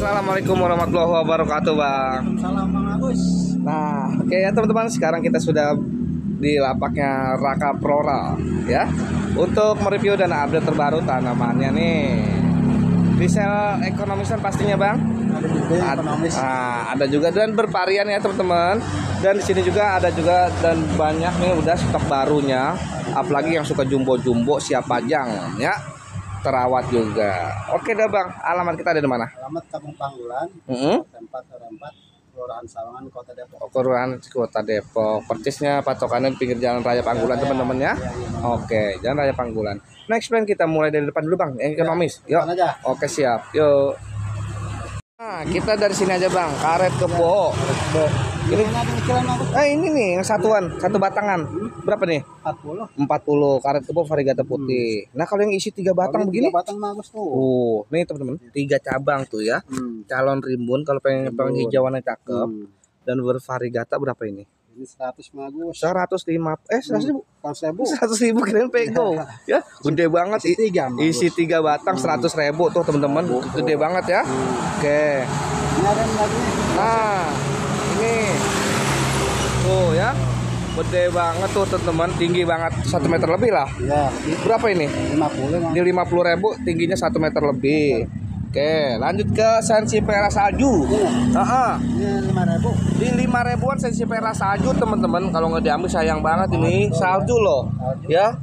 Assalamualaikum warahmatullahi wabarakatuh, Bang. Salam Bang Agus. Nah, oke ya teman-teman, sekarang kita sudah di lapaknya Raka Prora ya, untuk mereview dan update terbaru tanamannya nih. Resell ekonomisan pastinya, Bang. Ada juga yang ekonomis. Ada juga dan bervarian ya teman-teman. Dan di sini juga ada juga dan banyak nih udah stok barunya. Apalagi yang suka jumbo-jumbo siap pajang ya. Terawat juga. Oke dah, Bang. Alamat kita ada di mana? Alamat Kampung Panggulan, tempat Rempat, Kelurahan Sawangan, Kota Depok. Kelurahan Kota Depok. Persisnya patokannya di pinggir Jalan Raya Panggulan, teman-teman ya. Oke, Jalan Raya Panggulan. Next plan kita mulai dari depan dulu, Bang. Yang ekonomis. Yuk. Oke, siap. Yuk. Nah, kita dari sini aja, Bang. Karet kebo. Ini ini nih yang satuan, satu batangan. Berapa nih? 40 karet kebo variegata putih. Nah, kalau yang isi 3 batang begini? 3 batang bagus tuh. Nih teman-teman, 3 cabang tuh ya. Calon rimbun kalau pengen penghijauannya cakep. Dan bervariegata berapa ini? Ini 100 bagus. 105 100.000. 100.000. 100.000 keren pego. Ya, gede banget. Isi 3 batang 100.000 tuh teman-teman. Gede banget ya. Oke. Ini ada yang lagi. Nah, ini tuh ya. Gede banget tuh teman-teman, tinggi banget 1 meter lebih lah. Ya, Berapa ini? 50. Di 50.000, tingginya 1 meter lebih. Oke, lanjut ke Sansevieria salju. Ini 5.000. Di 5.000-an Sansevieria salju teman-teman. Kalau nggak diambil sayang banget ini salju loh. Ya,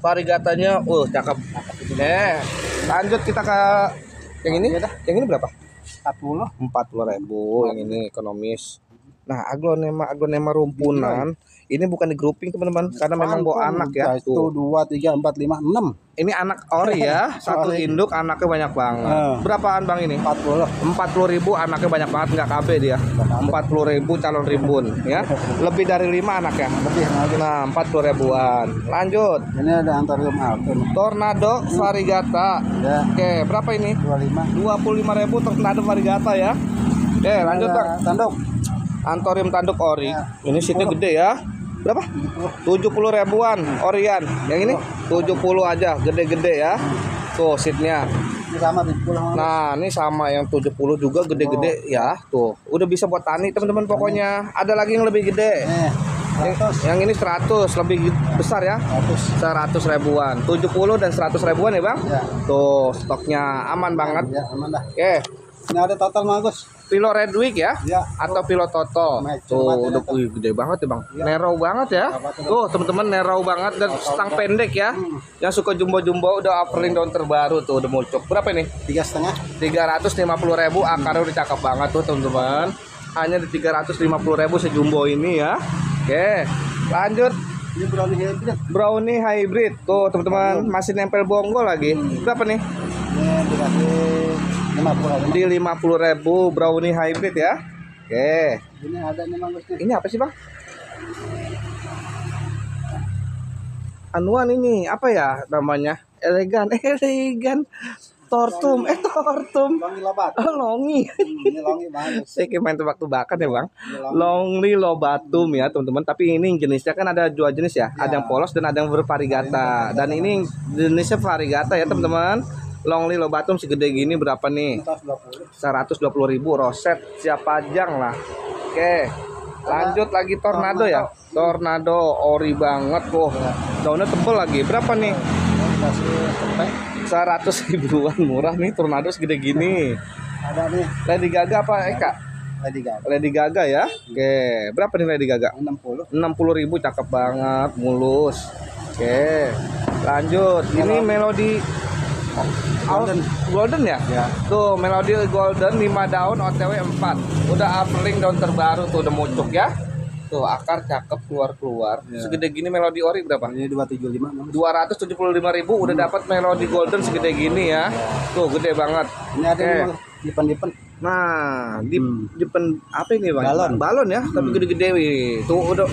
variegatanya, cakep. Lanjut kita ke yang ini. Yang ini berapa? 40.000. Yang ini ekonomis. Nah, aglonema rumpunan ini bukan di grouping teman-teman, karena memang bawa anak ya. 1, 2, 3, 4, 5, 6. Ini anak ori ya, satu induk anaknya banyak banget. Berapaan, Bang, ini? 40.000 anaknya banyak banget, nggak KB dia. 40.000 calon rimbun ya. Lebih dari 5 anaknya. Nah, 40.000-an. Lanjut. Ini ada Anthurium altum. Tornado variegata. Ya. Oke, berapa ini? 25.000 Tornado variegata ya. Oke, lanjut, Bang. Tanduk. Anthurium tanduk ori. Ini seatnya gede ya. Berapa? 70.000-an orian. Yang ini 70 aja, gede-gede ya. Tuh seatnya. Ini sama 70. Nah, ini sama yang 70 juga gede-gede ya. Tuh, udah bisa buat tani teman-teman pokoknya. Ada lagi yang lebih gede. Yang ini 100 lebih besar ya. 100 ribuan. 70 dan 100 ribuan ya, Bang. Ya. Tuh, stoknya aman banget. Ya, aman dah. Oke. Ini ada total bagus. Pilo Redwig ya? Ya. Atau pilo Toto. Tuh, udah gede banget ya, Bang. Ya. Narrow banget ya. Tuh, teman-teman, narrow banget dan stang pendek ya. Yang suka jumbo-jumbo udah upperling daun terbaru tuh udah muncul. Berapa ini? 3,5. 350.000, akarnya udah cakep banget tuh, teman-teman. Hanya di 350.000 sejumbo ini ya. Oke. Lanjut. Ini brownie hybrid. Brownie hybrid. Tuh, teman-teman, masih nempel bonggol lagi. Berapa nih? Ini dikasih 50. Di 50.000 brownie hybrid ya. Oke. Ini ada nih bagusnya. Ini apa sih, Bang? Anuan ini apa ya namanya? Elegan. Tortum. Longi lobat. Longi. Ini longi bagus. Saya kayak main tebak-tebakan ya, Bang. Longi lobatum ya, teman-teman. Tapi ini jenisnya kan ada 2 jenis ya. Ada yang polos dan ada yang bervariegata. Dan ini jenisnya variegata ya, teman-teman. Longi lobatum segede gini berapa nih? 120.000 roset siap pajang lah. Oke. Lanjut lagi tornado ya. Tornado ori banget tuh. Daunnya tebel lagi. Berapa nih? 100 ribuan, murah nih tornado segede gini. Ada nih. Lady Gaga apa Eka? Lady Gaga ya. Oke, berapa nih Lady Gaga? 60.000, cakep banget, mulus. Oke. Lanjut. Ini Melody Golden ya? Ya. Tuh, Melody Golden 5 daun OTW 4. Udah upling daun terbaru tuh udah muncul ya. Tuh, akar cakep keluar. Ya. Segede gini Melody ori berapa? Ini 275. 275.000 udah dapat Melody Golden segede gini ya. Tuh, gede banget. Ini ada dipen. Nah, dipen apa ini, Bang? Balon. Balon ya, tapi gede-gede wih. Tuh udah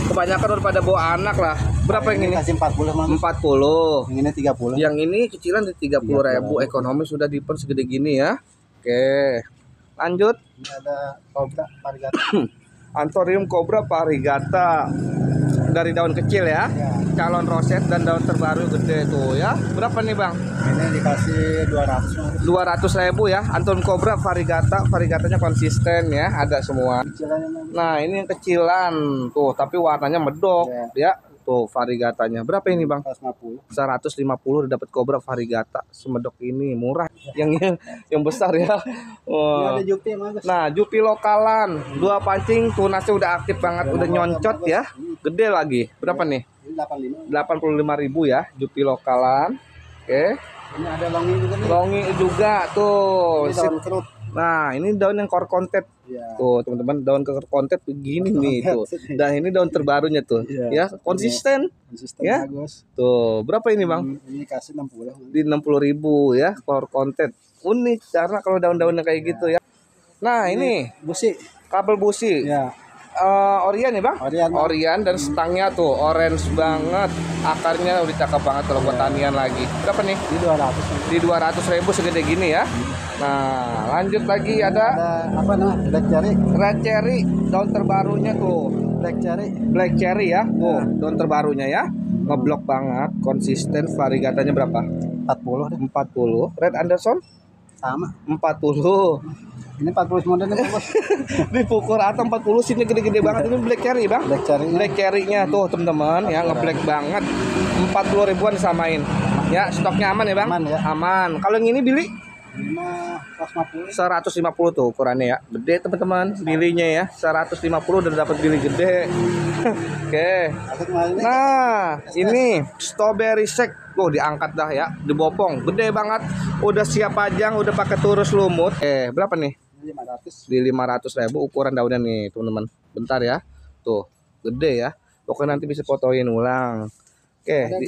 kebanyakan udah pada bawa anak lah. Berapa yang ini? Kasih 40. 40. Yang ini 30. Yang ini cicilan di 30.000, ekonomis sudah dipen segede gini ya. Oke. Lanjut. Ini ada Cobra variegata. Anthurium Cobra variegata. dari daun kecil ya. Ya. Calon roset dan daun terbaru gede tuh ya. Berapa nih Bang? Ini dikasih 200 Mas. 200.000 ya. Anton Cobra variegata, variegatanya konsisten ya, ada semua. Kecilannya Mas. Nah, ini yang kecilan tuh, tapi warnanya medok ya. Tuh variegatanya. Berapa ini Bang? 150. 150 dapat Cobra variegata semedok ini, murah. Yang besar ya. Ini Wah. ada Jupi Mas. Nah, Jupi lokalan, 2 pancing, tunasnya udah aktif banget, udah nyoncot ya. Gede lagi. Berapa nih? Ini 85. 85.000 ya, Jupi lokalan. Oke. Ini ada longi juga nih. Longi juga tuh. Ini daun kerut. Nah, ini daun yang core content. Ya. Tuh, teman-teman, daun core content begini nih tuh. Dan ini daun terbarunya tuh. Iya. Ya, konsisten. Konsisten Ya. bagus. Tuh, berapa ini, Bang? Ini kasih 60. Di 60.000 ya, core content. Unik karena kalau daun-daunnya kayak gitu ya. Nah, ini Busi. kabel busi. Ya. Orian ya Bang? Orian, Bang. Orian dan stangnya tuh orange banget. Akarnya udah cakep banget kalau buat tanian lagi. Berapa nih? Di 200. Di 200.000 segede gini ya. Nah, lanjut lagi ada Ada apa namanya? Black cherry. red cherry, daun terbarunya tuh. Black cherry. Black cherry ya. Tuh, daun terbarunya ya. Ngeblok banget, konsisten, variegatanya berapa? 40 deh. 40. Red Anderson Sama. 40. Ini 40 modelnya Bos. Di pukul rata 40 sini gede-gede banget. Ini black cherry Bang. Black cherry. Black cherry-nya tuh teman-teman ya, ngeblack banget. 40 ribuan disamain. Ya, stoknya aman ya Bang? Aman, ya. Aman. Kalau yang ini Billy 150. 150 tuh ukurannya ya. Gede teman-teman bilinya ya. 150 udah dapat bili gede. Oke. Nah, ini strawberry shake. Tuh diangkat dah ya, dibopong. Gede banget. Udah siap pajang, udah pakai turus lumut. Berapa nih? 500. Di 500.000 ukuran daunnya nih teman-teman. Bentar ya. Tuh, gede ya. Pokoknya nanti bisa fotoin ulang. Oke, Ada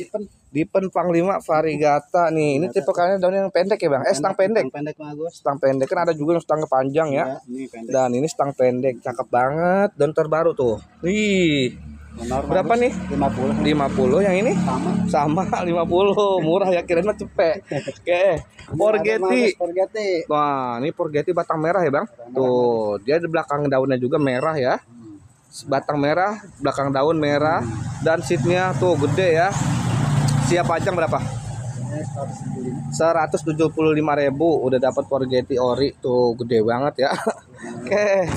Dipen Panglima variegata nih. Ini tipe kalian daun yang pendek ya Bang? Stang pendek. Pendek bagus. Stang pendek kan ada juga yang stang panjang ya. Ini pendek. Dan ini stang pendek, cakep banget dan terbaru tuh. Wih. Benar, Berapa bagus. nih? 50. 50 yang ini? Sama. Sama 50. Murah ya, kirain mah cepet. Oke. Porgeti. Porgeti. Wah, ini porgeti batang merah ya Bang? Tuh, dia di belakang daunnya juga merah ya. Batang merah, belakang daun merah, dan seednya tuh gede ya. Siap pajang berapa? 175.000 udah dapat porgeti ori tuh, gede banget ya. Oke.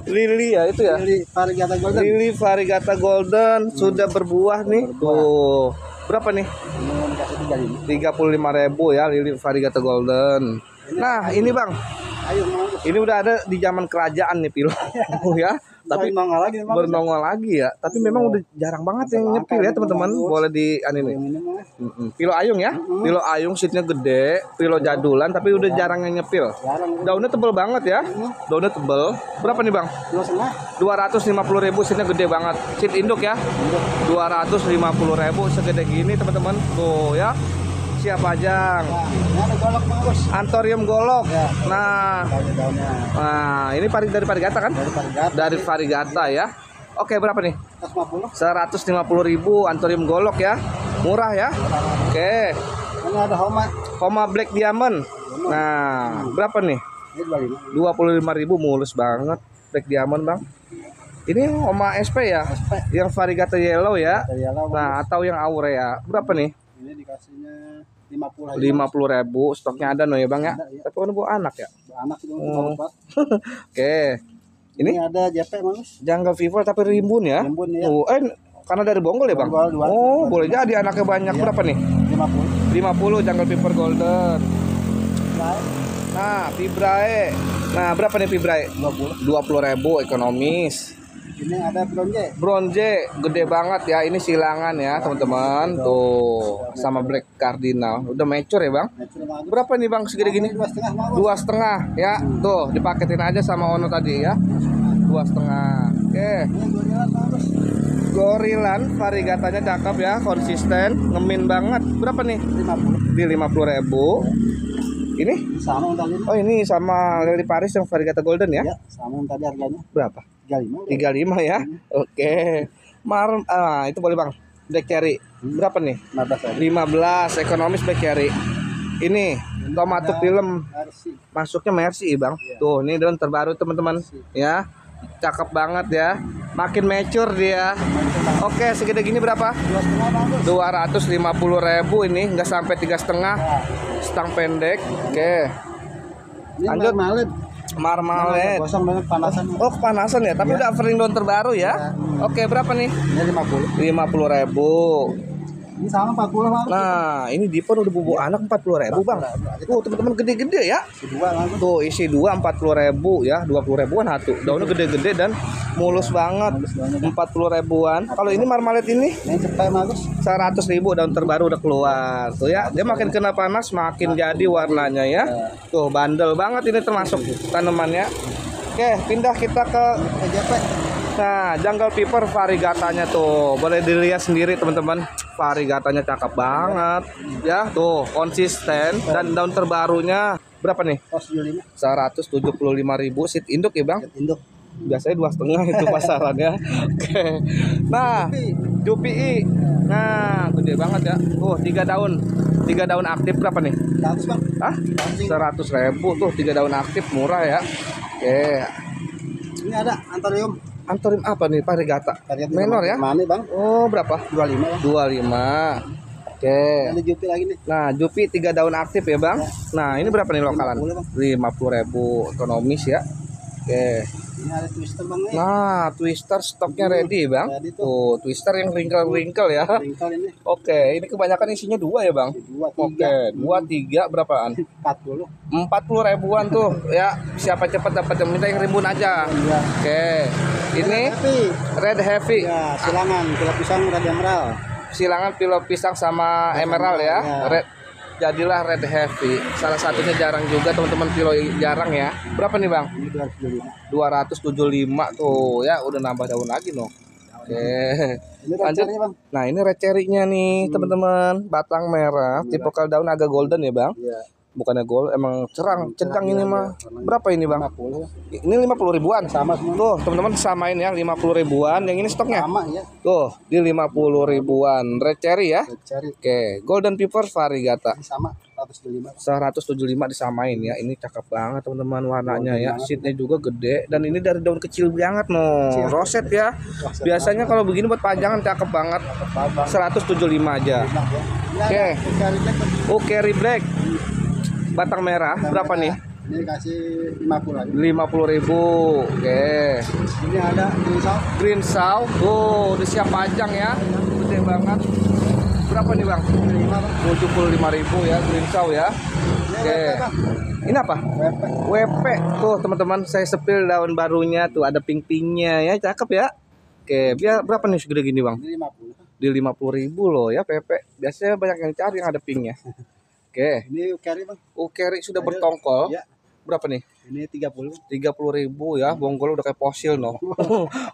Lili ya itu ya. Lili variegata golden. Lili variegata golden sudah berbuah nih. Tuh. Berapa nih? Ini dikasih 35.000 ya Lili variegata golden. Nah, ini Bang. Ayo mau. Ini udah ada di zaman kerajaan nih Pilo. Ya. Tapi nongol lagi nih, Bang. bernongol lagi ya. Tapi memang udah jarang banget yang nyepil ya teman-teman. Boleh di ini. Ini mah Pilo Ayung ya. Pilo Ayung seatnya gede, Pilo jadulan tapi udah jarang yang nyepil. jarang. Daunnya tebel banget ya. Daunnya tebel. Berapa nih Bang? 250.000 seatnya gede banget. Seat induk ya. 250.000 segede gini teman-teman. Tuh ya. Siap pajang. Ini ada golok bagus. Antorium golok. Ya. Nah, Daunnya nah ini dari varigata kan? dari variegata. Dari varigata ya. Oke, berapa nih? 150. 150.000 Antorium golok ya. Murah ya. Oke. Ini ada Homa. Homa Black Diamond. Nah, berapa nih? Ini 25.000 mulus banget Black Diamond, Bang. Ini Homa SP ya? Yang varigata yellow ya. Dari yellow. Nah, atau yang aurea. Berapa nih? Ini dikasihnya 50 aja. 50.000. Stoknya ada no ya, Bang ya? Ada, ya. Tapi kan buat anak ya. Anak itu Oh. bagus banget. Oke. Ini Ini ada JP Mas. Jungle Fever tapi rimbun ya. Rimbun, ya. Oh, karena dari Bonggol ya, Bang? Bonggol, dua. Oh, boleh jadi anaknya banyak. Iya. Berapa nih? 50. 50 Jungle Fever Golden. Baik. Nah, Fibrae. Nah, berapa nih Fibrae? 20. 20.000 ekonomis. Ini ada bronze. Bronze gede banget ya. Ini silangan ya, teman-teman. Tuh, sama Black Cardinal. Udah mature ya, Bang? Berapa nih, Bang, segede gini? 2,5 Mas. 2,5 ya. Tuh, dipaketin aja sama Ono tadi ya. 2,5. Oke. Ini gorilan bagus. Gorilan variegatanya cakep ya, konsisten, ngemin banget. Berapa nih? 50. Di 50.000. Ini? Sama yang tadi. Oh, ini sama Lily Paris yang variegata golden ya? Ya, sama yang tadi harganya. Berapa? 35. 35 ya. Oke. Itu boleh Bang. Black cherry. Berapa nih? 15 aja. 15 ekonomis Black cherry. Ini tomato film Mercy. masuknya Mercy Bang. Tuh, ini daun terbaru teman-teman ya. Cakep banget ya. Makin mature dia. Oke, segede gini berapa? 250.000 ini, nggak sampai 3,5. Stang pendek. Oke. Ini Lanjut. Marmalet. Gosong banget panasan. Oh, kepanasan ya, tapi udah offering daun terbaru ya. Oke, berapa nih? Ini 50. 50.000. Ini sama 40 Bang. Nah, ini Dipon udah bubuk anak 40.000 Bang. Tuh teman-teman gede-gede ya. Kedua Bang. Tuh isi 2 40.000 ya, 20.000-an satu. Daunnya gede-gede dan mulus banget. 40.000-an. Kalau ini marmalet ini Ini cepet bagus. 100.000 daun terbaru udah keluar. Tuh ya, dia makin kena panas makin jadi warnanya ya. Tuh bandel banget ini termasuk tanamannya. Oke, pindah kita ke EJP. Nah, jungle pepper variegatanya tuh. Boleh dilihat sendiri teman-teman. Variegatanya cakep banget. Ya, tuh konsisten dan daun terbarunya berapa nih? 175.000 seed induk ya, Bang? Induk. Biasanya 2,5 itu pasarannya. Oke. Nah, Jupi. Nah, gede banget ya. Tuh 3 daun. 3 daun aktif berapa nih? 100 Bang. Hah? 100.000 tuh 3 daun aktif murah ya. Oke. Ini ada antorium. Antorim apa nih variegata? Menor ya? Mana Bang? Oh, berapa? 25 Bang. 25. Oke. Ada Jupi lagi nih. Nah, Jupi 3 daun aktif ya, Bang. Nah, ini berapa nih lokalan? 50, 50.000 ekonomis ya. Oke. Ini ada twister Bang nih. Nah, twister stoknya ready, Bang. Ready Tuh, twister yang wrinkle-wrinkle ya. Ringkal ini. Oke, ini kebanyakan isinya 2 ya, Bang. 2, 3. Oke, 2, 3 berapaan? 40. 40.000-an tuh. Ya, siapa cepat dapat yang minta yang rimbun aja. Iya. Oke. Ini Tapi red heavy. ya, silangan kilo pisang red emerald. Silangan pilo pisang sama emerald ya. Ya. Red jadilah red heavy. Salah satunya jarang juga teman-teman, pilo jarang ya. Berapa nih, Bang? Ini 275. 275 tuh ya, udah nambah daun lagi noh. Oke. Ini Lanjut. rencananya Bang. Nah, ini red cherry-nya nih, teman-teman. Batang merah, tipikal daun agak golden ya, Bang. Iya. Bukannya gold, emang cerang, cedang ini iya, mah. iya. Berapa ini, Bang? 50. Ini 50.000-an. Sama semua. Tuh, teman-teman samain ya, 50.000-an. Yang ini stoknya. Sama ya. Tuh, di 50.000-an. Red cherry ya. Cari. Oke, golden pepper variegata. Ini sama 175. 175 disamain ya. Ini cakep banget teman-teman warnanya ya. Seednya juga gede dan ini dari daun kecil banget no. Roset ya. Biasanya kalau begini buat pajangan cakep banget. 175 aja. Oke. Oh, cherry black. Batang merah berapa nih? Ini kasih 50 lagi. 50.000. Oke. Ini ada Green Saw. Oh, udah siap pajang ya. Gede banget. Berapa nih, Bang? 75.000 ya, Green Saw ya. Oke. Ini apa? WP. Tuh, teman-teman, saya sepil daun barunya tuh, ada pink-pinknya ya, cakep ya. Oke, biar berapa nih segede gini, Bang? Ini 50. Di 50.000 loh ya, PP. Biasanya banyak yang cari yang ada pinknya. Oke. Ini carry Bang. Carry sudah bertongkol. Iya. Berapa nih? Ini 30. 30.000 ya, bonggol udah kayak fosil no.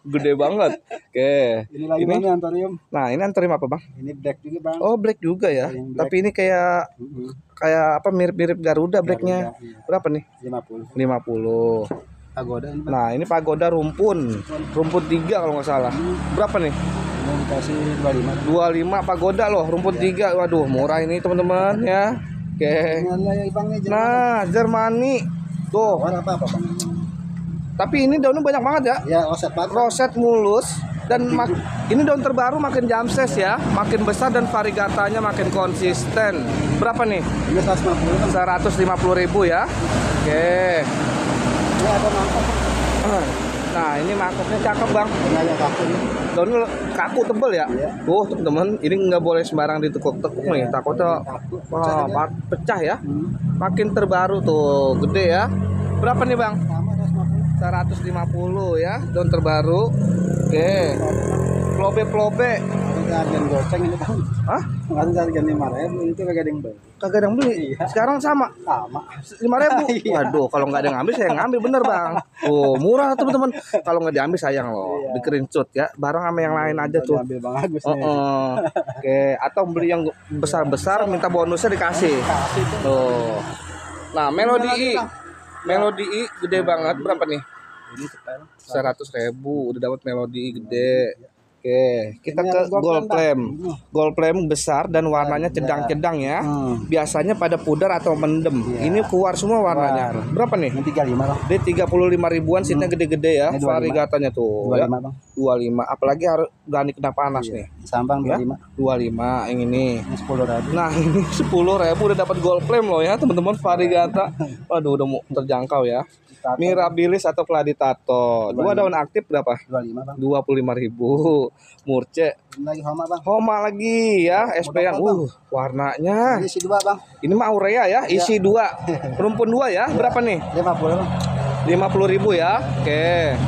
Gede banget. Oke. Ini lagi ini antorium. Nah, ini antorium apa, Bang? Ini black juga Bang. Oh, black juga ya. Yang black. Tapi ini kayak apa, mirip-mirip Garuda blacknya. Garuda, iya. Berapa nih? 50. 50. Pagoda ini Bang. Nah, ini pagoda rumpun. Rumpun 3 kalau nggak salah. Berapa nih? Ini dikasih 25. 25 pagoda loh, rumpun 3. Waduh, murah ini teman-teman ya. Oke. Ini ada Bang nih. Nah, Jermani. Tuh. Warna apa Bang? Tapi ini daunnya banyak banget ya. Ya, roset banget. Roset mulus dan ini daun terbaru makin jamses ya, makin besar dan variegatanya makin konsisten. Berapa nih? Ini 150 Bang. 150.000 ya. Oke. Ini ada mangkok. Nah, ini mangkoknya cakep, Bang. Ini ada kaku nih. Daunnya kaku tebel ya. Iya. Tuh, teman-teman, ini nggak boleh sembarang ditekuk-tekuk nih, takutnya pecah ya. Makin terbaru tuh, gede ya. Berapa nih, Bang? Sama 150 ya, daun terbaru. Oke. Plobe. Ada harga goceng ini Bang. Hah? Ada harga 5.000 itu kagak ada yang beli. Kagak ada yang beli. Iya. Sekarang sama. Sama. 5.000. Iya. Waduh, kalau nggak ada yang ngambil saya ngambil bener, Bang. Oh, murah teman-teman. Kalau nggak diambil sayang loh. Iya. Di screenshot ya. Barang sama yang lain aja tuh. Ambil Bang Agus nih. Oke, atau beli yang besar-besar minta bonusnya dikasih. Kasih tuh. Tuh. Nah, Melody I gede banget, berapa nih? Ini setel 100.000 udah dapat Melody I gede. Oke, kita Ini ke ada gold Bang. flame. Gold flame besar dan warnanya cedang-cedang ya. Biasanya pada pudar atau mendem. Iya. Ini keluar semua warnanya. Berapa nih? Ini 35 Bang. Dia 35 ribuan, seatnya gede-gede ya. Ini 25. Variegatanya tuh. 25 Ya. Bang. 25. Apalagi harus berani kena panas nih. Sambang Ya. 25. 25 yang ini. Ini 10.000. Nah, ini 10.000 udah dapat gold flame loh ya, teman-teman. Variegata. Waduh, udah mau terjangkau ya. Mirabilis atau Claditato. Dua daun aktif berapa? 25 Bang. 25.000. Murce. Ini lagi Homa Bang. Homa lagi ya, SP yang warnanya. Ini isi 2 Bang. Ini mah Aurea ya, isi 2. Rumpun 2 ya. Berapa nih? 50 Bang. 50.000 ya. Oke.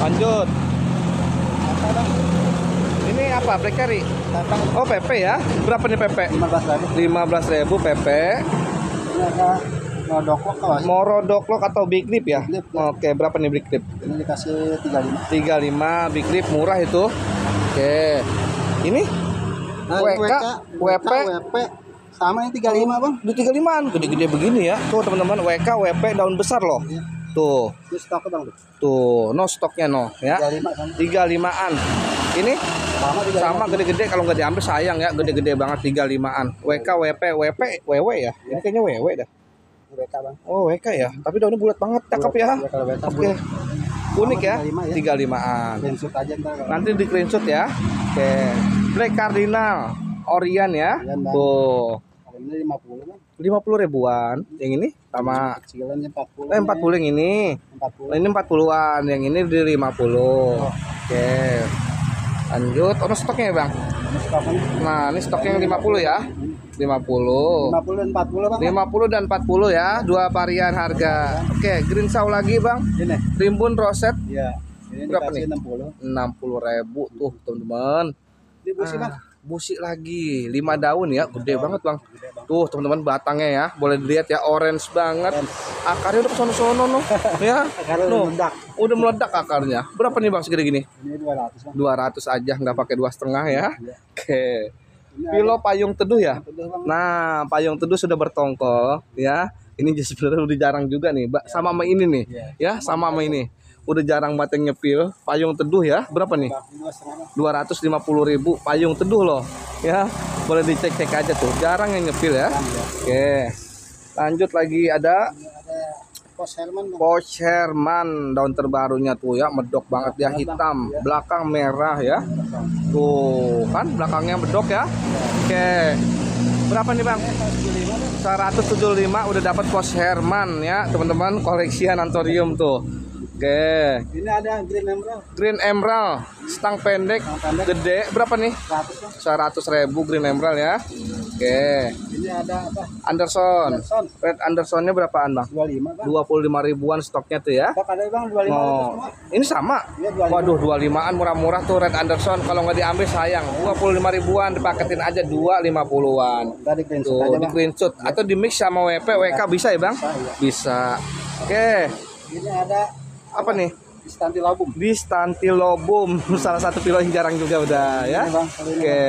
Lanjut. Ini apa? Black Cherry. Oh, PP ya. Berapa nih PP? 15.000. 15.000 PP. Ini ada Modoklok kalau Morodoklok atau Big Lip ya? Big Lip, ya. Oke, berapa nih Big Lip? ini dikasih 35. 35 Big Lip murah itu. Oke. Ini Nah, WK, WP. WP sama ini 35 Bang. Di 35-an, gede-gede begini ya. Tuh teman-teman, WK, WP daun besar loh. Iya. Tuh, Ini stoknya Bang. tuh, no stoknya no ya. 35 sama. 35-an. Ini Sama 35. sama gede-gede, kalau nggak diambil sayang ya, gede-gede banget 35-an. WK, WP, WP, WW ya. Ini kayaknya WW dah. WK Bang. Oh, WK ya. Tapi daunnya bulat banget, cakep ya. Iya, kalau WK Oke. Unik ya. 35 ya. 35-an. Screenshot aja ntar kalau. Nanti di screenshot ya. Oke. Black Cardinal Orion ya. Orion, Bang. Tuh. Kalau ini 50 Bang. 50 ribuan. Yang ini sama Kecilan ini 40. 40 yang ini. 40. Ini 40-an, yang ini di 50. Oke. Lanjut. Oh, stoknya ya, Bang. Ini stoknya. Nah, ini stoknya yang 50 ya. 50. 50 dan 40 Bang. 50 dan 40 ya, dua varian harga. Oke, green saw lagi, Bang. Ini. Rimbun roset Iya. Ini Berapa dikasih nih? 60. 60.000 tuh, teman-teman. Ini busi Bang. Busi lagi, 5 daun ya, gede banget Bang. Tuh teman-teman batangnya ya, boleh dilihat ya, orange banget. Akarnya udah kesono-sono noh, ya. Akarnya Nuh, meledak. udah meledak akarnya. Berapa nih Bang segede gini? Ini 200 Bang. 200 aja, nggak pakai 2,5 ya. Iya. Oke. Ini Pilo payung teduh ya. Betul Bang. Nah, payung teduh sudah bertongkol ya. Ini sebenarnya udah jarang juga nih, Mbak. Sama sama ini nih. Iya. Ya, sama ini. Udah jarang banget yang nyepil. Payung teduh ya. Berapa nih? Bang, 2,5 Bang. 250.000 payung teduh loh. Ya, boleh dicek-cek aja tuh. Jarang yang nyepil ya. Oke. Lanjut lagi ada Ini ada Pos Herman Bang. Porsche Herman, daun terbarunya tuh ya, medok banget dia, hitam, belakang merah ya. Tuh, kan belakangnya medok ya. Oke. Berapa nih, Bang? 175 udah dapat Porsche Herman ya, teman-teman, koleksian Anthurium tuh. Oke. Ini ada Green Emerald. Green Emerald, stang pendek, gede, berapa nih? 100 Bang. 100.000 Green Emerald ya. Oke. Ini ada apa? Anderson. Anderson. Red Andersonnya berapaan, Bang? 25 Bang. 25 ribuan stoknya tuh ya. Stok ada Bang 25 Oh, ini sama. Iya, 25. Waduh, 25-an murah-murah tuh Red Anderson. Kalau nggak diambil sayang. 25 ribuan dipaketin aja 250-an. Tadi screenshot Tuh, aja di Bang. screenshot atau di mix sama WP, WK bisa ya, Bang? Bisa, iya. Bisa. Oke. Ini ada Apa nih? Istanti Labum. Di Stantilobum, salah satu pilo yang jarang juga udah ya. Ini, Bang, kalau ini. Oke.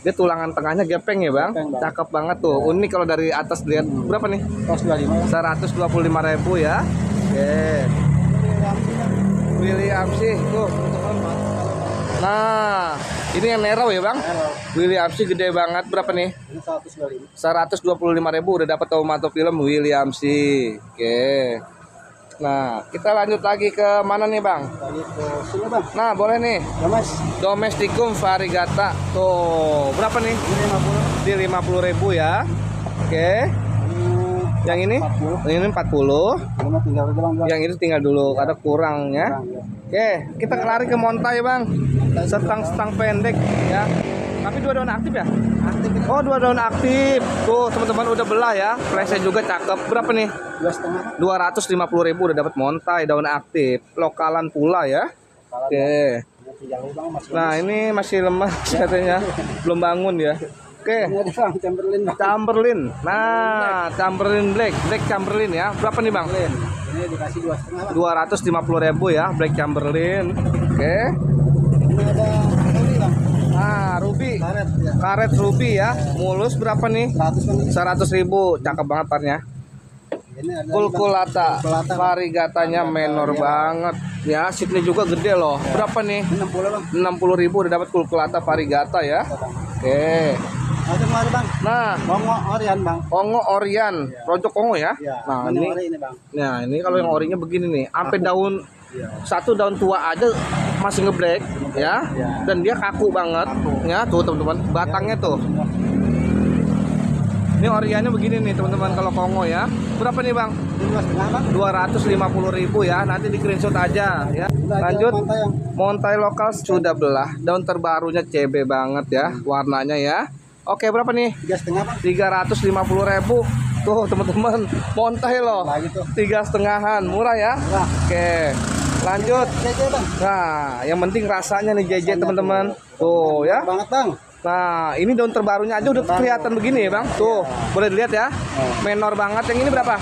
Dia tulangan tengahnya gepeng ya, Bang. Gepeng, Bang. Cakep banget tuh. Unik kalau dari atas lihat. Berapa nih? Pos 25 Bang. 125.000 ya. Oke. William sih tuh. Nah, ini yang Nero ya, Bang. Halo. William sih gede banget. Berapa nih? Ini 125. 125.000 udah dapat tomato film William sih. Oke. Nah, kita lanjut lagi ke mana nih, Bang? Tadi ke sini Bang. Nah, boleh nih. Ya Mas. Domesticum variegata. Tuh, berapa nih? Ini 50. Di 50.000 ya. Oke. Ini Yang ini? 40. Ini 40. Ini mah tinggal aja Bang. Yang ini tinggal dulu, ada kurangnya. Bang, ya. Oke, kita lari ke Montai, Bang. Setang-setang pendek ya. Tapi dua daun aktif ya? Aktif ini Oh, dua daun aktif. Tuh, teman-teman udah belah ya. Flashnya juga cakep. Berapa nih? 2,5. 250.000 udah dapat Montai daun aktif. Lokalan pula ya. Oke. Ini tinggal Bang Mas. Nah, ini masih lemah katanya. Belum bangun ya. Oke. Ini ada Bang Chamberlain Bang. Chamberlain. Nah, Chamberlain Black Chamberlain ya. Berapa nih, Bang? Ini dikasih 2,5 Bang. 250.000 ya, Black Chamberlain. Oke. Ini ada Ruby Bang. Nah, Ruby. Karet ya. Karet Ruby ya. Mulus berapa nih? 100 Bang. 100.000. Cakep banget parnya. Ini ada Kulkulata. Kulkulata, Bang. Varigatanya menor banget. Ya, seatnya juga gede loh. Berapa nih? 60 bang. 60.000 udah dapat Kulkulata Variegata ya. Oke. Ada kemarin bang. Nah, Kongo Orian bang. Kongo Orian, Rojok Kongo ya. Ya. Nah, ini ini ori ini bang. nah, ini kalau yang orinya begini nih, sampai daun Iya. satu daun tua aja masih ngebreak ya. Ya. Dan dia kaku banget. Kaku. Ya, tuh teman-teman, batangnya tuh. Ini oriannya begini nih teman-teman kalau Kongo ya. Berapa nih bang? 2,5 bang. 250.000 ya. Nanti di screenshot aja ya. Lanjut. Montai lokal sudah belah. Daun terbarunya CB banget ya. Warnanya ya. Oke, berapa nih? 3,5 bang. 350.000. Tuh teman-teman, montai loh. Lagi tuh. 3,5-an, murah ya. Murah. Oke. Lanjut. JJ bang. Nah, yang penting rasanya nih JJ teman-teman. Tuh ya. Banget bang. Nah, ini daun terbarunya aja udah kelihatan begini ya, Bang. Tuh, boleh dilihat ya. Menor banget. Yang ini berapa?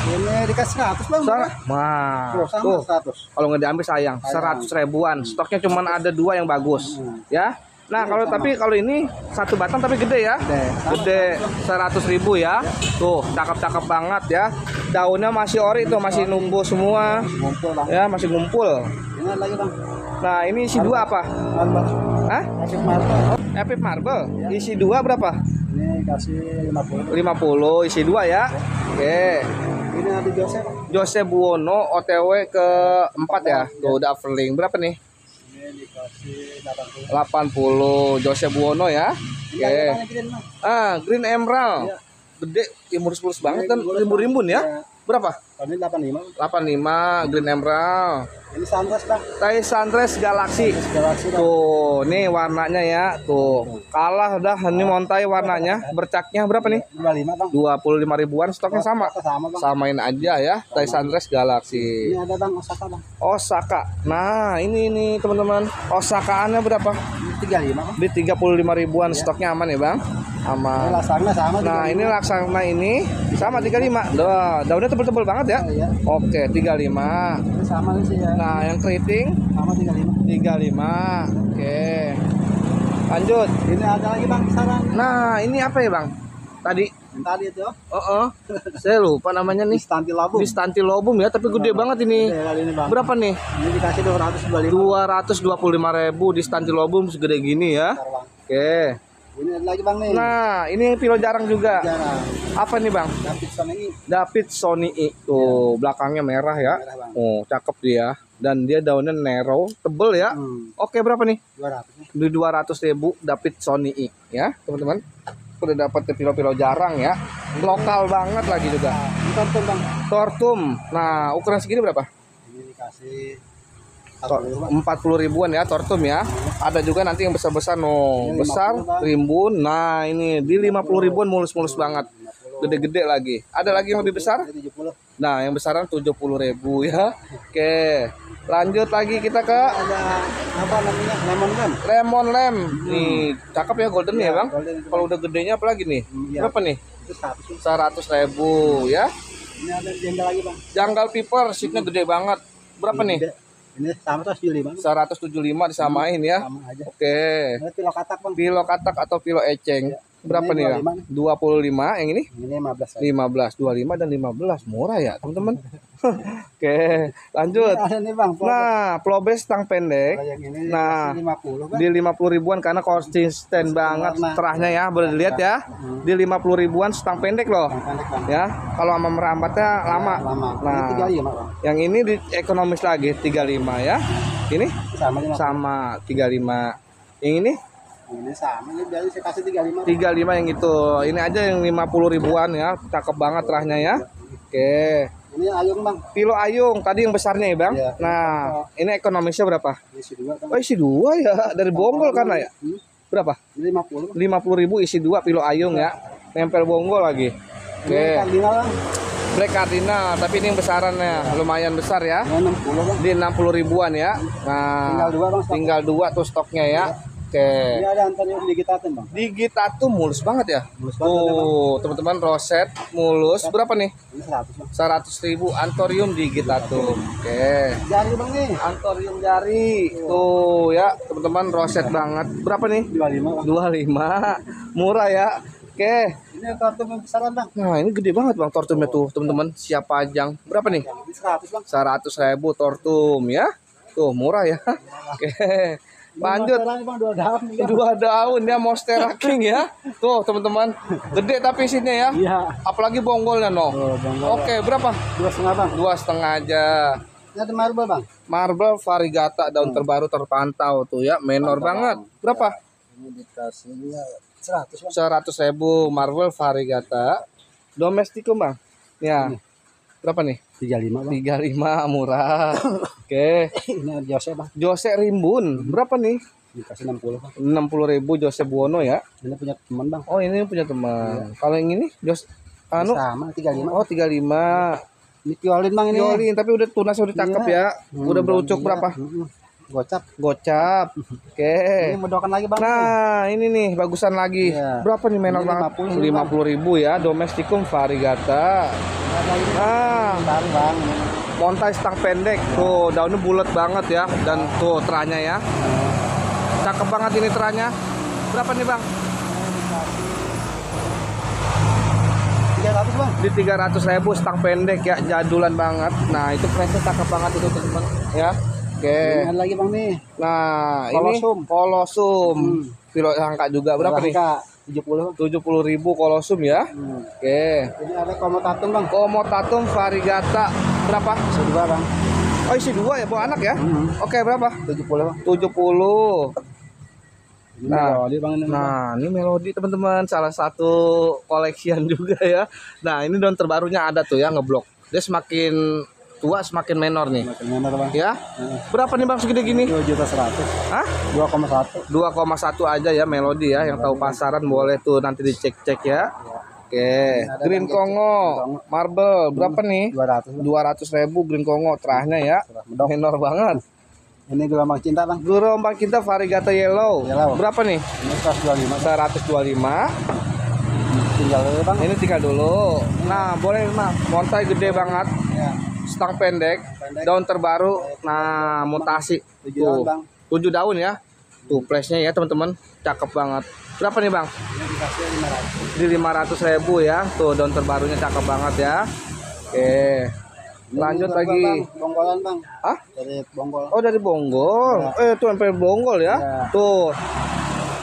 Ini dikasih 100 bang. Wah, Sama tuh. 100. Kalau nggak diambil sayang, 100 ribuan. Stoknya cuma ada 2 yang bagus. Ya. Nah, kalau ini satu batang tapi gede ya. Gede 100.000 ya. Tuh, cakep-cakep banget ya. Daunnya masih ori tuh, masih numbuh semua. Ngumpul bang. Ya, masih ngumpul. Ini lagi bang. Nah, ini isi 2 apa? Bang. Hah? Kasih marble. Epic Marble. Isi 2 berapa? Ini kasih 50. 50, isi 2 ya. Oke. Ini ada Joseph. Jose Buono OTW ke 4 ya. Tuh udah overling. Berapa nih? Ini dikasih 80. 80. Jose Buono ya. Ini Oke. ada green bang. Ah, Green Emerald. Iya. Gede, mulus-mulus banget kan, rimbun-rimbun ya. Iya. Berapa? Ini 85. 85 Green Emerald. Ini sunrise bang. Tai Sunrise Galaxy. Galaxy bang. Tuh, nih warnanya ya. Tuh, kalah dah ini montai warnanya. Bercaknya berapa nih? 25 bang. 25 ribuan, stoknya sama. Sama bang. Samain aja ya, Tai Sunrise Galaxy. Ini ada bang Osaka bang. Osaka. Nah, ini nih teman-teman. Osakaannya berapa? Ini 35 bang. Di 35 ribuan, stoknya aman ya, Bang? Ini Aman. laksana sama. Nah, ini laksana ini sama 35. Daunnya tebel-tebel banget ya. Oh, iya. Oke, 35. Ini sama sih ya. Nah, yang keriting Sama 35. 35. Oke. Lanjut. Ini ada lagi bang saran. Nah, ini apa ya, Bang? Tadi Tadi itu. saya lupa namanya nih. Istanti Labung. Di Stantilobum ya, tapi gede banget ini. Gede kali ini bang. Berapa nih? Ini dikasih 225. 225.000 di Stantilobum segede gini ya. Bentar, bang. Oke. Ini ada lagi bang nih. Nah, ini yang pilo jarang juga. Jarang. Apa nih, Bang? Davidson ini. David Sony I. Tuh, belakangnya merah ya. Merah, Bang. Oh, cakep dia. Dan dia daunnya narrow, tebel ya. Oke, berapa nih? 200 nih. Di 200.000 David Sony I ya, teman-teman. Udah dapat pilo-pilo jarang ya. Lokal banget lagi juga. Ini karton bang. Tortum. Nah, ukuran segini berapa? Ini dikasih 40 ribuan ya Tortum ya. Ada juga nanti yang besar-besar no. Ini 50, Besar, Bang. rimbun. Nah, ini di 50 ribuan mulus-mulus banget. Gede-gede lagi. Ada lagi yang lebih besar? Ini 70. Nah, yang besaran 70.000 ya. Oke. Lanjut lagi kita ke Ada apa namanya? Lemon kan? Lemon Lem. Nih, cakep ya golden ya, Bang. golden itu, Kalau udah gedenya apa lagi nih? Iya. Berapa nih? Itu 100 nih. 100.000 ya. Ini ada jenggal lagi bang. Janggal piper, seatnya gede banget. Berapa nih? Gede. Ini sama 175. 175 disamain ya. Sama aja. Oke. Ini pilo katak bang. Pilo katak atau pilo eceng. Berapa Ini nih ya? 25 yang ini? Ini 15. 15, 25 dan 15. Murah ya, teman-teman. Oke, lanjut. Ada nih bang. Nah, Plobes stang pendek. Yang ini Nah, 50 bang. di 50 ribuan karena konsisten banget warna. terahnya ya, boleh dilihat ya. Di 50 ribuan stang pendek loh. Yang pendek bang. Ya, kalau sama merambatnya lama. Lama. Nah, Ini 35 bang. yang ini di ekonomis lagi 35 ya. Ini Sama aja. sama 35. Yang ini Ini sama. Ini jadi saya kasih 35. 35 yang itu. Ini aja yang 50 ribuan ya. Cakep banget terahnya ya. Oke. Ini ayung bang. Pilo ayung tadi yang besarnya ya, Bang. Iya. Nah, ini ekonomisnya berapa? Ini isi 2 bang. Oh, isi 2 ya. Dari Bonggol karena ya. Berapa? Ini 50 bang. 50.000 isi 2 pilo ayung ya. Nempel Bonggol lagi. Ini Oke. kardinal bang. Black Cardinal, tapi ini yang besarannya lumayan besar ya. Ini 60 bang. Di 60 ribuan ya. Nah, Tinggal 2 bang. stoknya. tinggal 2 tuh stoknya ya. Oke. Ini ada Antonio digitatin bang. Digita tuh mulus banget ya. Mulus banget ya, Tuh, teman-teman roset mulus berapa nih? Ini 100 bang. 100.000 Antorium Digitatum. Oke. Jari bang nih. Antorium jari. Tuh ya, teman-teman roset banget. Berapa nih? 25 bang. 25. Murah ya. Oke. Ini kartu besaran bang. Nah, ini gede banget Bang tortumnya tuh, teman-teman. Siap pajang. Berapa nih? Ini 100 bang. 100.000 tortum ya. Tuh, murah ya. Oke. Lanjut. Ini bang 2 daun. 2 daun ya, Monstera King ya. Tuh, teman-teman. Gede tapi isinya ya. Iya. Apalagi bonggolnya no. Oh, bonggol. Oke, berapa? 2,5 bang. 2,5 aja. Ini ada marble bang. Marble variegata daun terbaru terpantau tuh ya, menor banget. Berapa? Ini dikasihnya 100 bang. 100.000 marble variegata. Domesticum bang. Ya. Berapa nih? 35 bang. 35 murah. Oke. Ini ada Jose bang. Jose Rimbun. Berapa nih? Dikasih 60 bang. 60.000 Jose Buono ya. Ini punya teman bang. Oh, ini punya teman. Kalau yang ini anu Sama 35. oh 35. Ini violin bang ini. Violin tapi udah tunas udah cakep ya. Udah berucuk berapa? Gocap. Gocap. Oke. Ini medokan lagi bang. Nah, ini nih bagusan lagi. Iya. Berapa nih menor Ini banget? 50.000 50.000 ya, Domesticum variegata. Nah, Baru bang. montai stang pendek. Tuh, daunnya bulat banget ya dan tuh teranya ya. Cakep banget ini teranya. Berapa nih, Bang? 300 bang. Di 300.000 stang pendek ya, jadulan banget. Nah, itu price cakep banget itu, teman-teman ya. Oke. Ini ada lagi bang nih. Nah, Kolosum. ini kolosum. Kilo angka juga berapa nih? Angka 70. 70.000 kolosum ya. Oke. Ini ada komotatum bang. Komotatum variegata berapa? Sedua bang. Oh, isi 2 ya, bawa anak ya. Oke, berapa? 70 bang. 70. Ini Nah, melodi bang ini. Nah, ini melodi teman-teman, salah satu koleksian juga ya. Nah, ini daun terbarunya ada tuh ya, ngeblok. Dia semakin tua semakin menor nih. Benar bang. Ya. Berapa nih Bang segede gini? 2.100.000. Hah? 2,1. 2,1 aja ya melodi ya, yang tahu pasaran boleh tuh nanti dicek-cek ya. Oke, Green Kongo, marble berapa nih? 200. 200.000 Green Kongo terahnya ya. Menor banget. Ini gelombang cinta bang. Gelombang kita variegata yellow. Yellow. Berapa nih? Ini 125. 125. Tinggal dulu bang. Ini tinggal dulu. Nah, boleh Bang. Montai gede banget. Ya. Stang pendek, daun terbaru. Nah, mutasi. 7 daun bang. 7 daun ya. Tuh flashnya ya teman-teman. Cakep banget. Berapa nih Bang? Ini dikasih 500. Di 500.000 ya. Tuh daun terbarunya cakep banget ya. Oke. Lanjut Ini lagi. bang, bonggolan bang. Hah? Dari bonggol. Oh, dari bonggol. Tuh sampai bonggol ya. Ya. Tuh.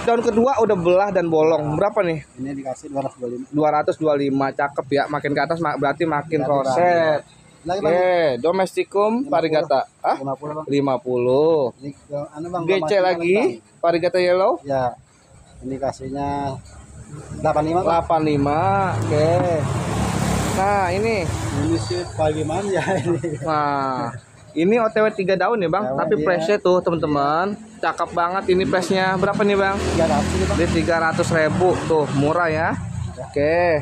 Daun kedua udah belah dan bolong. Berapa nih? Ini dikasih 225. 225. Cakep ya. Makin ke atas berarti makin roset. Lagi bang. Oke, Domesticum variegata. 50 bang. 50. Ini anu bang. GC gelombang lagi cinta, variegata yellow bang. Ya. Ini kasihnya 85 bang. 85. Oke. Nah, ini. Ini sih bagaimana ya ini. Nah, ini OTW 3 daun ya, Bang. OTW Tapi dia. price-nya tuh, teman-teman. Cakep banget ini price-nya. Berapa nih, Bang? 300 ini bang. Di 300.000 tuh, murah ya. Oke.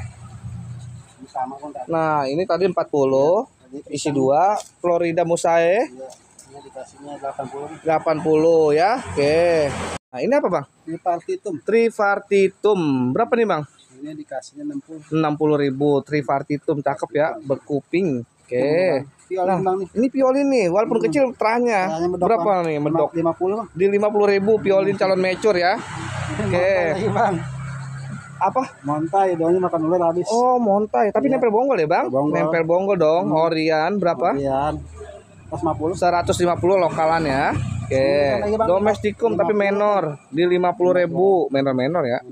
Ini sama bang. Nah, ini tadi 40, isi 2, Florida Musae Iya. Ini dikasihnya 80. 80 ya. Oke. Nah, ini apa, Bang? Ini partitum. Tripartitum. Berapa nih, Bang? Ini dikasihnya 60. 60.000 Tripartitum, cakep ya, berkuping. Oke. Violin bang nih. Ini violin nih, walaupun kecil terahnya. Terahnya medok, Berapa Bang. nih medok? 50 bang. Di 50.000 violin calon mature ya. Oke. Lagi bang. Apa? Montai daunnya makan ular habis. Oh, montai. Tapi Iya. nempel bonggol ya, Bang? Bonggol. Nempel bonggol dong. Orian berapa? Kemudian 150. 150 lokalan ya. Oke. Lagi, Bang. Domesticum tapi menor di 50.000. Menor-menor ya.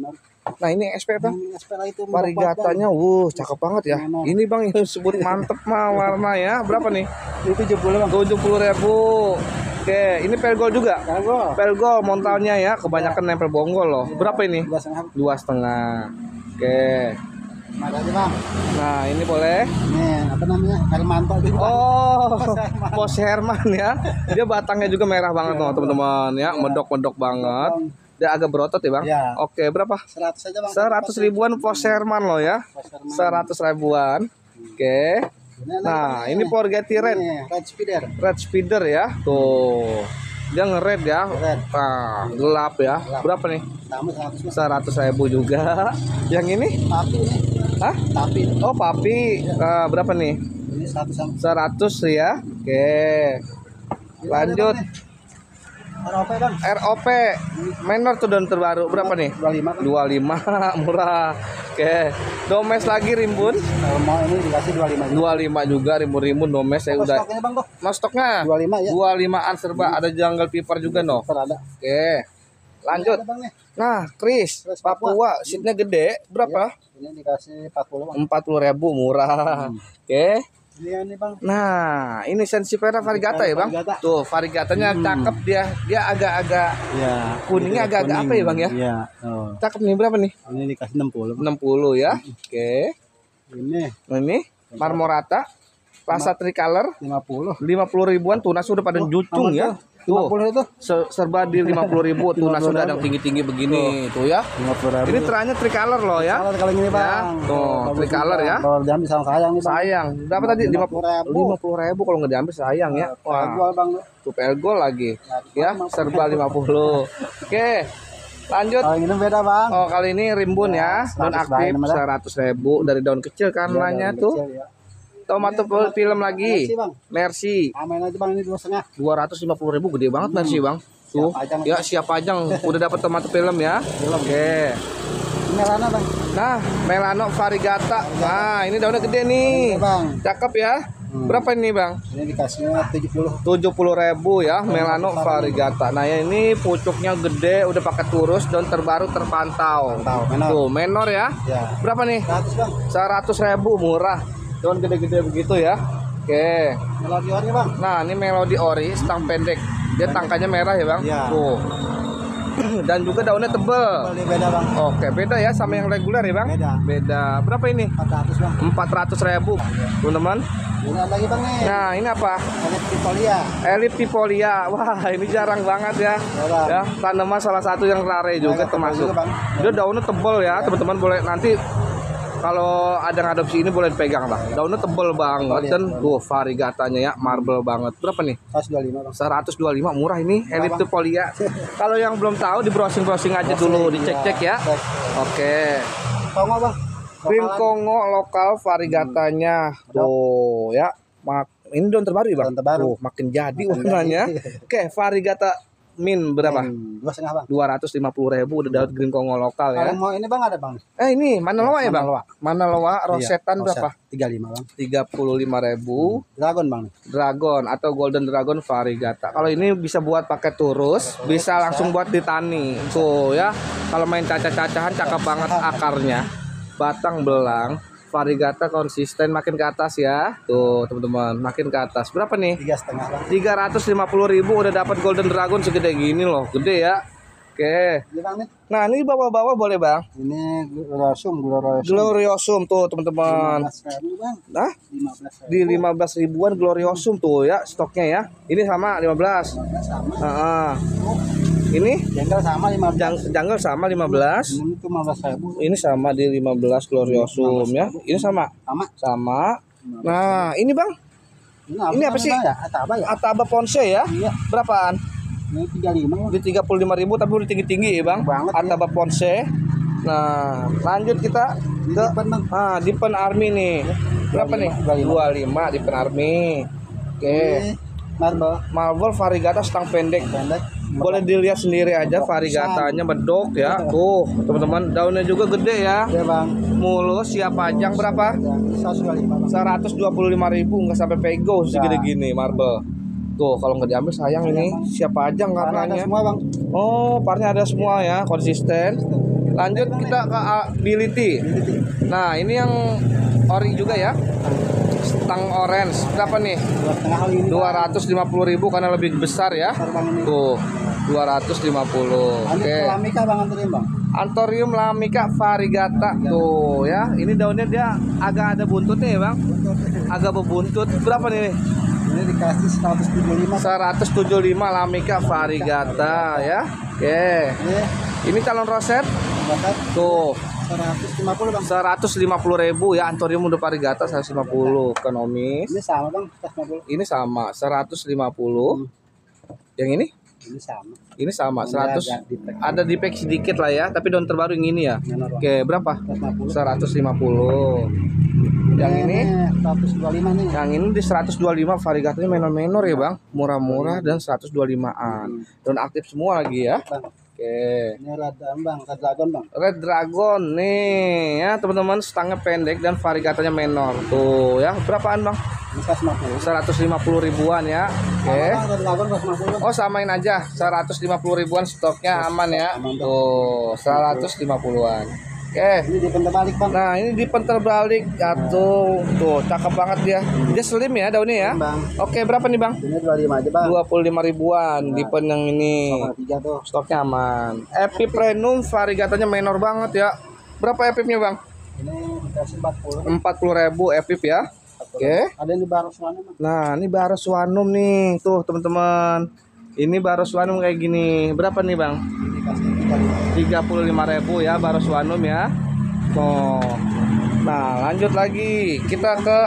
Nah, ini SP, Bang. Ini SP itu Varigatanya, cakep banget ya. Menor. Ini Bang yang disebut mantep mah warna ya. Berapa nih? itu 70 bang. 70.000. Oke, ini pergol juga. Kagok. Pergol montalnya ya, kebanyakan nempel bonggol loh. Berapa ini? 2,5. 2,5. Oke. Makasih bang. Nah, ini boleh. Ini apa namanya? Hermanto itu. Bang. Oh, Pos Herman ya. Dia batangnya juga merah banget loh, teman-teman ya. Medok-medok banget. Dia agak berotot ya, Bang. Ya. Oke, berapa? 100 aja bang. 100 ribuan Pos Herman loh ya. 100 ribuan. Oke. Nah, ini Forgetti Red. Ini red spider. Red Spider ya. Tuh. Dia ngered ya. Red. Nah, gelap ya. Berapa nih? Tamu 100 bang. 100.000 juga. Yang ini? Tapi ini. Hah? Tapi. Oh, papi. Berapa nih? Ini 100 sama. 100 ya. Oke. Lanjut. ROP bang. ROP. Menor tuh daun terbaru. Berapa nih? 25 bang. 25. Murah. Oke. Domes lagi rimbun. Kalau mau ini dikasih 25 juga rimbun domes ya udah. Stoknya bang, Mas stoknya 25 ya. 25-an serba, ada jungle piper juga no. Ada. Oke. Lanjut. Ada, bang, nih. Nah, Chris, Papua, seatnya gede, berapa? Ini dikasih 40 bang. 40.000 murah. Oke. Ini bang. Nah, ini Sensipera variegata ya, Bang? Variegata. Tuh, variegatanya cakep dia. Dia agak-agak Ya. kuningnya agak-agak apa ya, Bang ya? Iya. Oh. Cakep nih, berapa nih? Ini dikasih 60. 60 ya. Oke. Ini Nah, ini Marmorata Rasa Tricolor 50. 50 ribuan, tunas sudah pada jucung ya. Tuh, 50 itu. serba di 50.000, tunas sudah ada yang tinggi-tinggi begini tuh ya. 50.000. Ini teranya tricolor loh ya. Kalau ini bang. Ya, tuh, tricolor ya. Kalau diambil sayang nih bang. Sayang. Berapa tadi? 50.000. 50.000 kalau nggak diambil sayang ya. Wah. Jual bang. Tuh pelgol lagi. Ya, serba 50. Oke. Lanjut. Kalau ini beda bang. Oh, kali ini rimbun ya. Daun aktif 100.000 dari daun kecil kan namanya tuh. Kecil, ya. Tomato film lagi. Mercy, bang. Mercy. Amin aja bang, ini 2,5. 250.000 gede banget Mercy bang. Tuh. Siap Ya siap pajang. Udah dapat tomato film ya. Oke. Ini Melana bang. Nah, Melano variegata. Nah, ini daunnya gede nih. Ini bang. Cakep ya. Berapa ini bang? Ini dikasihnya 70. 70.000 ya, Melano variegata. Nah, ya ini pucuknya gede, udah pakai turus, daun terbaru terpantau. Menor. Tuh, menor ya. Ya. Berapa nih? 100 bang. 100.000 murah. Daun gede-gede begitu ya. Oke. Melodi ori bang. Nah, ini Melody Ori, stang pendek. Dia tangkanya merah ya, Bang? Iya. Tuh. Dan juga daunnya tebel. Ini beda bang. Oke, beda ya sama yang reguler ya, Bang? Beda. Beda. Berapa ini? 400 bang. 400.000, teman-teman. Ini ada lagi bang nih. Nah, ini apa? Elit Pipolia. Elliptifolia. Wah, ini jarang banget ya. Jarang. Ya, tanaman salah satu yang rare juga Tebal termasuk. juga, Bang. Dia daunnya tebel ya, teman-teman boleh nanti kalau ada yang adopsi ini boleh dipegang lah. Daunnya tebel banget dan tuh variegatanya ya marble banget. Berapa nih? 125 bang. 125 murah ini Elliptifolia. Kalau yang belum tahu di browsing aja dulu, dicek-cek ya. Oke. Kongo bang. Green Kongo lokal variegatanya. Tuh ya. Ini daun terbaru ya, Bang? Daun terbaru. Tuh, makin jadi warnanya. Oke, variegata min berapa? 2,5 bang. 250.000 udah dapat Green Kongo lokal ya. Kalau mau ini bang ada bang. Ini mana loa ya, Bang? Manaloa. Manaloa rosetan Iya, berapa? 35 bang. 35.000. Dragon bang. Dragon atau Golden Dragon variegata. Kalau ini bisa buat pakai turus, bisa langsung buat ditani. Tuh ya. Kalau main cacah-cacahan cakep banget akarnya. Batang belang, variegata konsisten makin ke atas ya. Tuh, teman-teman, makin ke atas. Berapa nih? 3,5 bang. 350.000 udah dapat Golden Dragon segede gini loh. Gede ya. Oke. Ini bang nih. Nah, ini bawa-bawa boleh, Bang? Ini gloriosum. Gloriosum tuh, teman-teman. 15.000 bang. Nah, 15.000. di 15 ribuan Gloriosum tuh ya stoknya ya. Ini sama 15. Sama. Ini Jengkel sama 15. jungle sama 15. Ini tuh 15.000. Ini sama di 15 Gloriosum ya. Ini sama. Sama. Nah, ini Bang. Ini apa sih? Bang, ya? Ataba ya? Ataba Ponce ya. Iya. Berapaan? Ini 35. Di 35.000 tapi udah tinggi-tinggi ya, Bang. Banget, Ataba Ponce. Nah, lanjut kita ke Dipen Army nih. Berapa nih? 25 Dipen Army. Oke. Marble variegata stang pendek. Boleh dilihat sendiri aja variegatanya bedok ya. Tuh, teman-teman, daunnya juga gede ya. Ya bang. Mulus siap pajang berapa? 125.000 nggak sampai pego segede gini marble. Tuh, kalau nggak diambil sayang ini. Siap pajang warnanya. Semua bang. Oh, parnya ada semua ya, konsisten. Lanjut kita ke ability. Nah, ini yang ori juga ya. Stang orange berapa nih? 250.000 karena lebih besar ya. Tuh 250. Oke. Lamika bang, antorium bang. Antorium lamika variegata tuh ya. Ini daunnya dia agak ada buntutnya ya bang. Agak berbuntut. Berapa nih? Ini dikasih 175 lamika variegata ya. Oke. Ini calon roset. Tuh 150 bang. 150.000 ya, Antorium udah variegata 150 ekonomis. Ini sama bang, 150. Ini sama 150. Yang ini? Ini sama 100. Ada dipek sedikit lah ya, tapi daun terbaru yang ini ya. Oke, berapa? 150. Yang ini 125 nih. Yang ini di 125 variegatanya menor-menor ya, Bang. Murah-murah dan 125-an. Daun aktif semua lagi ya. Oke. Ini red bang, red dragon bang. Red Dragon nih ya teman-teman, stangnya pendek dan variegatanya menor. Tuh ya, berapaan bang? Ini 150. 150 ribuan ya. Oke. Red dragon 150 bang. Oh samain aja, 150 ribuan stoknya aman ya. Tuh 150-an. Oke. Ini dipen terbalik bang. Nah ini dipen terbalik ya tuh cakep banget dia. Dia slim ya daunnya ya. Bang. Oke berapa nih bang? Ini 25 aja bang. 25 ribuan dipen yang ini. Sama 3 tuh. Stoknya aman. Epiprenum variegatanya menor banget ya. Berapa epipnya bang? Ini dikasih 40. 40.000 epip ya. Oke. Ada yang di Baroswanum bang. Nah ini Baroswanum nih tuh teman-teman. Ini Baroswanum kayak gini. Berapa nih bang? Dikasih 35.000 ya Baroswanum ya. Oh. Nah lanjut lagi kita ke.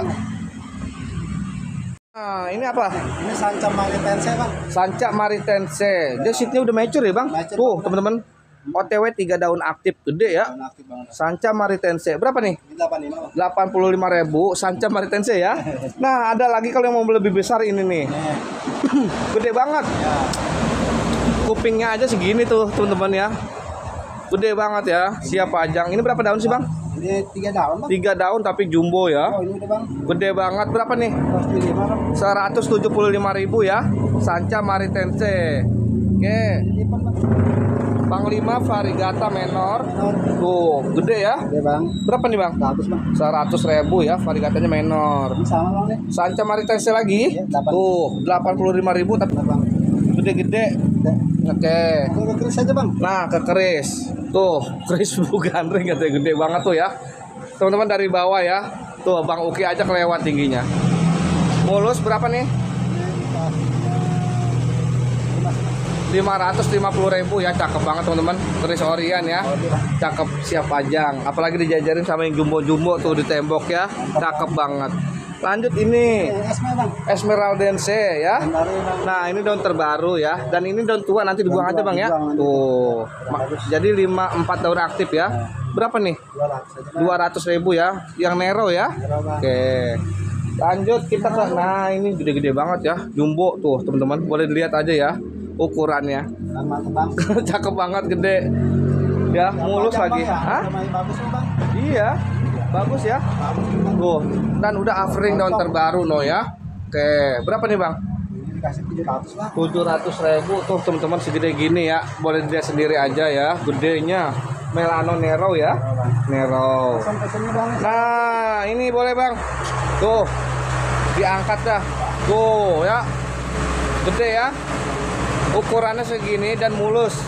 Nah ini apa? Ini Sanca Maritense bang. Sanca Maritense. Dia seatnya udah mature ya bang. Mature, Tuh bang. teman-teman. OTW 3 daun aktif gede ya. Daun aktif banget. Sanca Maritense. Berapa nih? Ini 85 bang. 85.000 Sanca Maritense ya. Nah ada lagi kalau yang mau lebih besar ini nih. Gede banget. Ya. Kupingnya aja segini tuh teman-teman ya. Gede banget ya. Siap pajang. Ini berapa daun sih bang? Ini 3 daun bang. 3 daun tapi jumbo ya. Oh ini udah bang. Gede banget. Berapa nih? 175 bang. 175.000 ya. Sanca Maritense. Oke. Dipen bang. Panglima variegata menor. Tuh gede ya. Oke bang. Berapa nih bang? 100 bang. 100.000 ya varigatanya menor. Ini sama bang nih. Sanca Maritense lagi. Iya, 8. Tuh 85.000 tapi Bang. gede-gede. Oke. Udah keris aja bang. Nah ke keris. Tuh keris gandring katanya gede banget tuh ya. Teman-teman dari bawah ya. Tuh Bang Uki aja kelewat tingginya. Mulus berapa nih? 550.000 ya. Cakep banget teman-teman. Keris Orion ya. Cakep siap pajang. Apalagi dijajarin sama yang jumbo-jumbo tuh di tembok ya. Cakep banget. Lanjut ini Esme bang. Esmeraldense ya. Yang baru bang. Nah ini daun terbaru ya. Dan ini daun tua nanti dibuang aja bang ya. Tuh. Jadi 4 daun aktif ya. Berapa nih? 200 aja bang. 200.000 ya. Yang Nero ya. Nero, bang. Oke. Lanjut kita ke. Nah ini gede-gede banget ya. Jumbo tuh teman-teman. Boleh dilihat aja ya ukurannya. Mantap bang. Cakep banget gede. Ya mulus lagi. Hah? Bagus bang. Iya. Bagus ya. Tuh. Dan udah offering daun terbaru no ya. Oke. Berapa nih bang? Ini dikasih 700 bang. 700.000 tuh teman-teman segede gini ya. Boleh dilihat sendiri aja ya. Gedenya. Melano Nero ya. Nero. Pesan-pesannya bang. Nah ini boleh bang. Tuh. Diangkat dah. Tuh ya. Gede ya. Ukurannya segini dan mulus.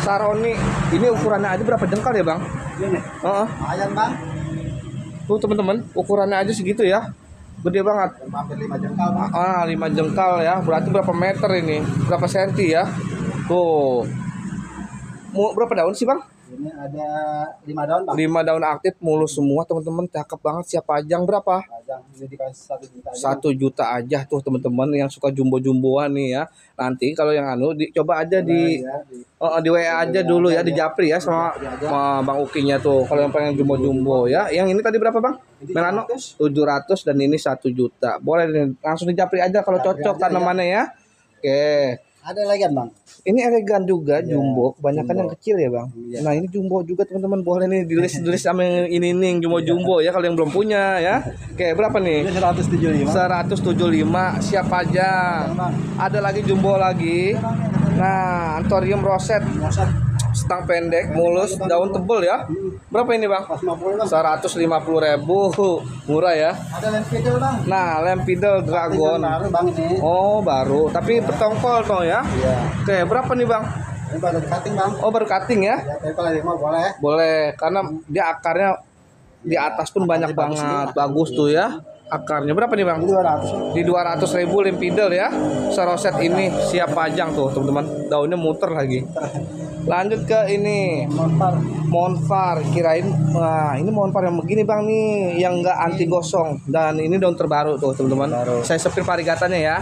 Saroni. Ini ukurannya aja berapa jengkal ya bang? Ini. Heeh. Lumayan bang. Tuh teman-teman, ukurannya aja segitu ya. Gede banget. Hampir 5 jengkal bang. 5 jengkal ya. Berarti berapa meter ini? Berapa senti ya? Tuh. Mau berapa daun sih, Bang? Ini ada 5 daun bang. 5 daun aktif mulus semua, teman-teman. Cakep banget. Siap pajang berapa? Pajang. Ini dikasih 1 juta aja. 1 juta aja tuh teman-teman yang suka jumbo-jumboan nih ya. Nanti kalau yang coba aja di di WA aja dulu ya, di Japri ya sama Bang Ukinya tuh. Kalau yang pengen jumbo-jumbo ya. Yang ini tadi berapa, Bang? Melano 700 dan ini 1 juta. Boleh nih, langsung di Japri aja kalau cocok tanamannya ya. Oke. Ada lagi kan bang? Ini elegan juga jumbo, kebanyakan jumbo. yang kecil ya, Bang. Iya. Nah, ini jumbo juga teman-teman. Boleh nih di-list sama yang ini nih, yang jumbo-jumbo ya kalau yang belum punya ya. Oke, berapa nih? Ini 175. 175 siap pajang. Ada lagi jumbo lagi. Nah, Anthurium roset, stang pendek, mulus, daun tebel ya. Berapa ini bang? 150.000, murah ya. Ada lempidel bang. Nah, Lempidel Dragon. Baru bang ini. Oh baru, tapi bertongkol toh ya. Iya. Oke, berapa nih bang? Ini baru cutting bang. Oh baru cutting ya? Ya, tapi kalau mau boleh. Boleh, karena dia akarnya di atas pun banyak bagus banget, nih. bagus tuh ya. Akarnya berapa nih bang? Ini 200. Di 200.000 Lempidel ya. Seroset ini siap pajang tuh teman-teman. Daunnya muter lagi. Lanjut ke ini Monfar. Kirain wah ini Monfar yang begini bang nih, yang enggak anti gosong. Dan ini daun terbaru tuh teman-teman. Saya sepir variegatanya ya.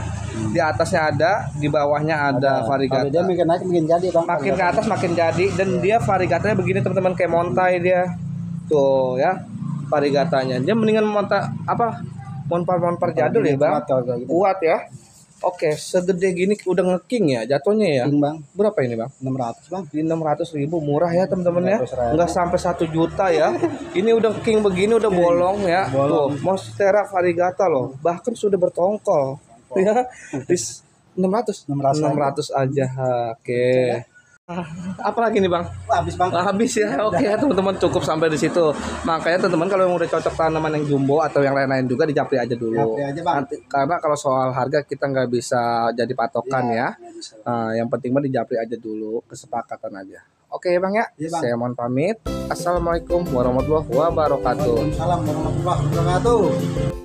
Di atasnya ada, di bawahnya ada variegata. Kalau dia makin naik makin jadi bang. Makin ke atas makin jadi, dan dia variegatanya begini teman-teman, kayak montai dia. Tuh ya. Variegatanya. Dia mendingan monta apa? Monfar jadul ya bang. Kuat ya. Oke, segede gini udah ngeking ya jatuhnya ya. King, Bang. Berapa ini Bang? 600 Bang. Di 600.000, murah ya teman-teman ya. 600.000. Nggak sampai 1 juta ya. Ini udah king begini udah bolong ya. Bolong. Tuh, Monstera variegata loh. Bahkan sudah bertongkol. Ya. Di 600 600 aja. Oke. Apa lagi nih Bang? Wah, habis Bang. Habis ya. Oke ya teman-teman, cukup sampai di situ. Makanya teman-teman kalau yang udah cocok tanaman yang jumbo atau yang lain-lain juga di Japri aja dulu. Japri aja, Bang. Nanti, karena kalau soal harga kita nggak bisa jadi patokan ya. Nggak bisa, Bang. Nah, yang penting mah di Japri aja dulu, kesepakatan aja. Oke ya Bang ya. Iya, Bang. Saya mohon pamit. Assalamualaikum warahmatullahi wabarakatuh. Waalaikumsalam warahmatullahi wabarakatuh.